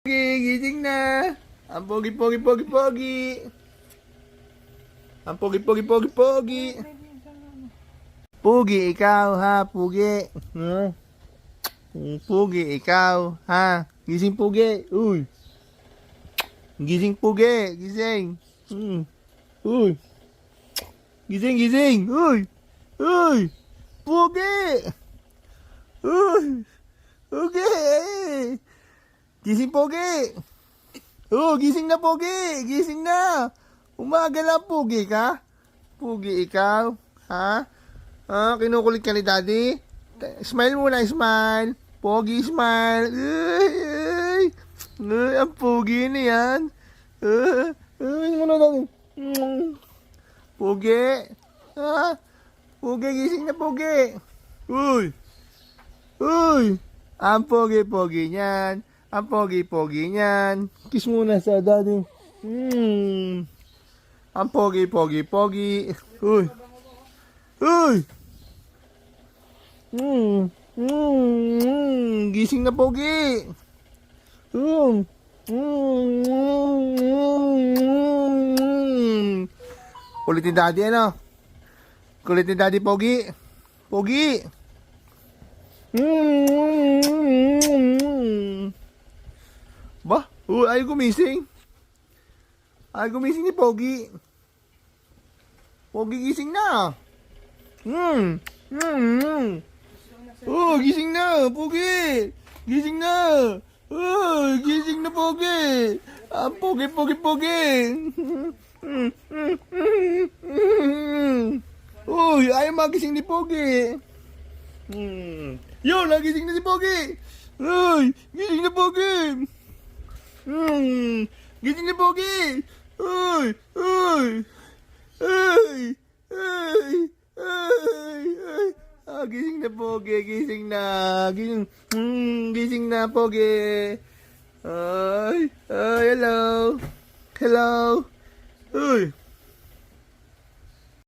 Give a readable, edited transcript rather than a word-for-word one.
Gising na. Ang pogi. Ang pogi. Pugi, ikaw ha, pugi. Pugi, ikaw ha. Gising pugi. Uy. Gising pugi, gising. Uy. Gising. Uy. Pugi. Uy. Pugi. Gising pogi. Oh, gising na pogi. Gising na. Umaga na pogi ka. Pogi ikaw. Ha? Kinukulit ka ni daddy? Smile muna, smile. Pogi, smile. Ang pogi na yan. Pogi. Ha? Pogi, gising na pogi. Uy. Ang pogi-pogi niyan. Ang pogi-pogi niyan. Kiss muna sa daddy. Ang pogi-pogi. Uy. Gising na pogi. Kulit ni daddy ano? Kulit ni daddy pogi. Pogi. Ba? Ay gumising. Ay gumising ni Pogi. Pogi gising na. Gising na, Pogi. Gising na. Gising na Pogi. Ang pogi. Ayaw magising ni Pogi. Yun, nagising na si Pogi. Gising na Pogi. Gising na Pogi. Gising na Pogi. Gising na Pogi. Hello.